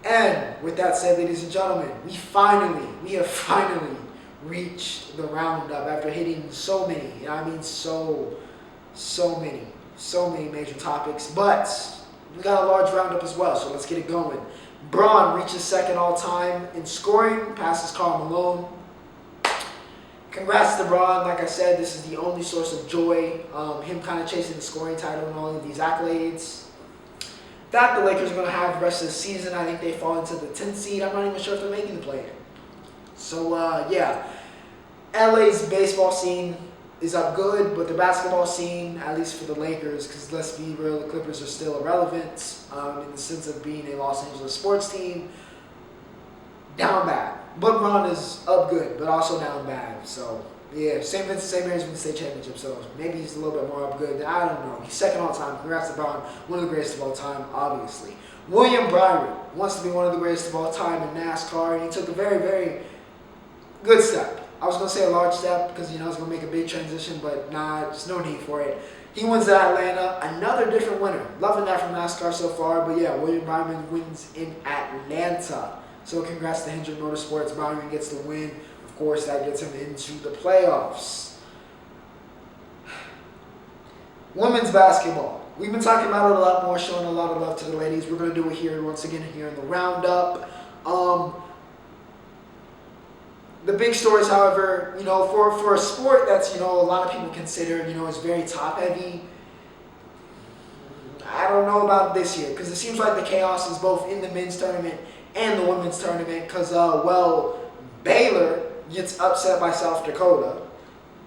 And with that said, ladies and gentlemen, we have finally reached the Roundup after hitting so many, so many major topics. But we got a large Roundup as well, so let's get it going. Bron reaches second all-time in scoring, passes Karl Malone. Congrats to Bron. Like I said, this is the only source of joy. Him kind of chasing the scoring title and all of these accolades. That the Lakers are going to have the rest of the season. I think they fall into the 10th seed. I'm not even sure if they're making the play-in. So, LA's baseball scene is up good, but the basketball scene, at least for the Lakers, because let's be real, the Clippers are still irrelevant in the sense of being a Los Angeles sports team, down bad. But Bron is up good, but also down bad. So, yeah, same areas with the state championship, so maybe he's a little bit more up good. I don't know. He's second all time. Congrats to Bron, one of the greatest of all time, obviously. William Byron wants to be one of the greatest of all time in NASCAR, and he took a very, very good step. I was going to say a large step because, it's going to make a big transition, but nah, there's no need for it. He wins at Atlanta. Another different winner. Loving that from NASCAR so far, but yeah, William Byron wins in Atlanta. So congrats to Hendrick Motorsports. Byron gets the win. Of course, that gets him into the playoffs. Women's basketball. We've been talking about it a lot more, showing a lot of love to the ladies. We're going to do it here once again here in the Roundup. The big stories, however, for a sport that's, a lot of people consider, is very top-heavy, I don't know about this year, because it seems like the chaos is both in the men's tournament and the women's tournament, because, Baylor gets upset by South Dakota.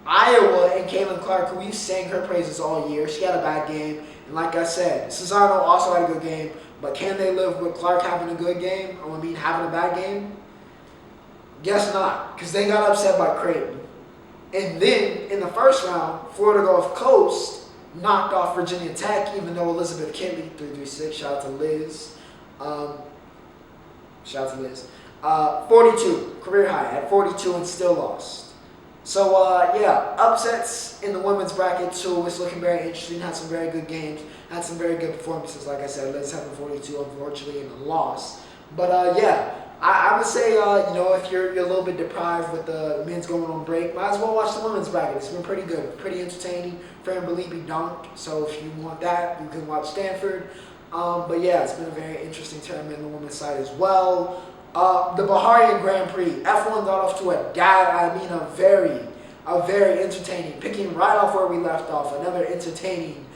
Iowa and Caitlin Clark, who we've sang her praises all year, she had a bad game, and like I said, Cesaro also had a good game, but can they live with Clark having a good game, having a bad game? Guess not, because they got upset by Creighton. And then, in the first round, Florida Gulf Coast knocked off Virginia Tech, even though Elizabeth Kitley, 336, shout out to Liz. 42, career high at 42 and still lost. So, upsets in the women's bracket, too. It's looking very interesting. Had some very good games. Had some very good performances, like I said. Liz having 42, unfortunately, in a loss. But, I would say, if you're a little bit deprived with the men's going on break, might as well watch the women's bracket. It's been pretty good, pretty entertaining. Fran Belibi dunked, so if you want that, you can watch Stanford. It's been a very interesting tournament on the women's side as well. The Bahrain Grand Prix, F1 got off to a very entertaining, picking right off where we left off, another entertaining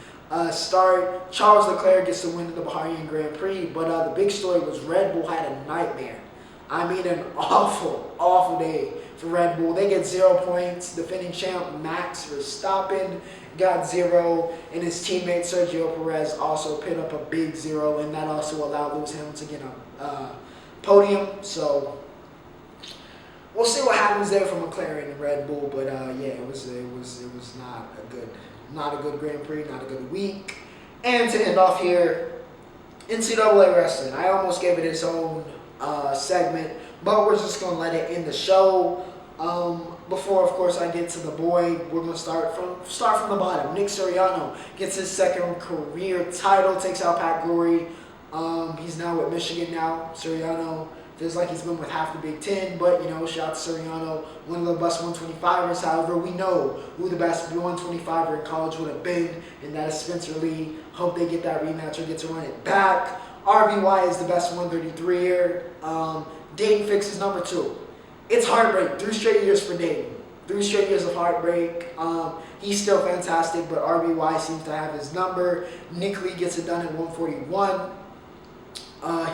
start. Charles Leclerc gets the win in the Bahrain Grand Prix, but the big story was Red Bull had a nightmare. An awful day for Red Bull. They get 0 points. Defending champ Max Verstappen got 0, and his teammate Sergio Perez also picked up a big 0, and that also allowed Lewis Hamilton to get a podium. So we'll see what happens there for McLaren and Red Bull. But it was not a good Grand Prix, not a good week. And to end off here, NCAA wrestling. I almost gave it its own segment, but we're just gonna let it end the show. Before, of course, I get to the boy, we're gonna start from the bottom. Nick Suriano gets his second career title, takes out Pat Glory. He's now with Michigan now. Suriano feels like he's been with half the Big Ten, but shout out to Suriano, one of the best 125ers. However, we know who the best 125er in college would have been, and that is Spencer Lee. Hope they get that rematch or get to run it back. RBY is the best 133er. Dayton fixes number 2. It's heartbreak. 3 straight years for Dayton. 3 straight years of heartbreak. He's still fantastic, but RBY seems to have his number. Nick Lee gets it done at 141.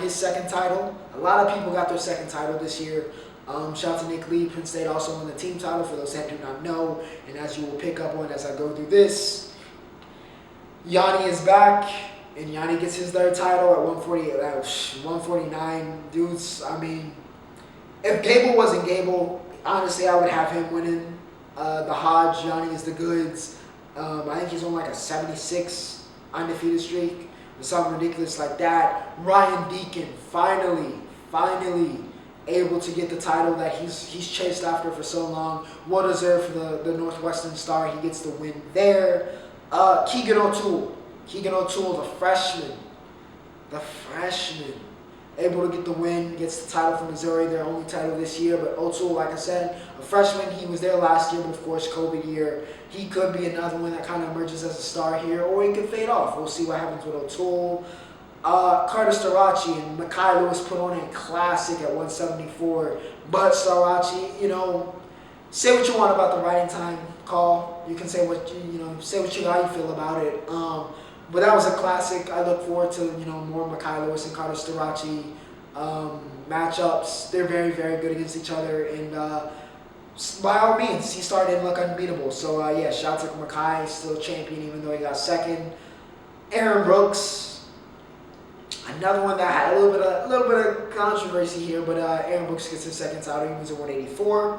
His second title. A lot of people got their second title this year. Shout out to Nick Lee. Penn State also won the team title for those that do not know. And as you will pick up on as I go through this, Yanni is back. And Yanni gets his third title at 149. Dudes, I mean, if Gable wasn't Gable, honestly, I would have him winning the Hodge. Yanni is the goods. I think he's on like a 76 undefeated streak or something ridiculous like that. Ryan Deacon finally able to get the title that he's chased after for so long. Well deserved for the Northwestern Star. He gets the win there. Keegan O'Toole, the freshman, able to get the win, gets the title from Missouri, their only title this year. But O'Toole, like I said, a freshman, he was there last year, but of course, COVID year. He could be another one that kind of emerges as a star here, or he could fade off. We'll see what happens with O'Toole. Carter Starachi and Mekhi Lewis put on a classic at 174. But Starachi, say what you want about the writing time call. You can say how you feel about it. But that was a classic. I look forward to, more Mekhi Lewis and Carter Starachi matchups. They're very, very good against each other. And by all means, he started in look unbeatable. So, shout out to Mekhi, still champion even though he got second. Aaron Brooks, another one that had a little bit of controversy here, but Aaron Brooks gets his second title. He was at 184.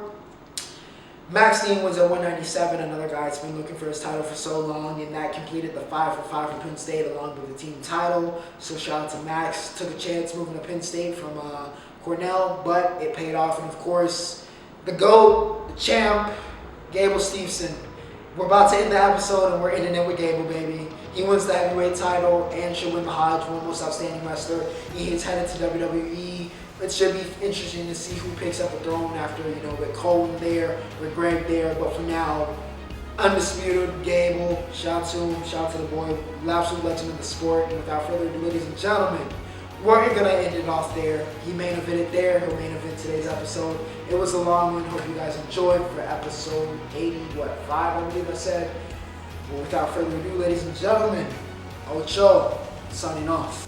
Max Dean was at 197, another guy that's been looking for his title for so long, and that completed the 5 for 5 for Penn State along with the team title. So shout out to Max. Took a chance moving to Penn State from Cornell, but it paid off. And of course, the GOAT, the champ, Gable Steveson. We're about to end the episode, and we're ending it with Gable, baby. He wins the heavyweight title and should win the Hodge, one most outstanding wrestler. He is headed to WWE. It should be interesting to see who picks up the throne after, with Colton there, with Greg there. But for now, undisputed Gable. Shout out to him. Shout out to the boy. Absolute legend of the sport. And without further ado, ladies and gentlemen, we're going to end it off there. He main evented there. He'll main event today's episode. It was a long one. Hope you guys enjoyed for episode 5, I believe I said. But without further ado, ladies and gentlemen, Ocho, signing off.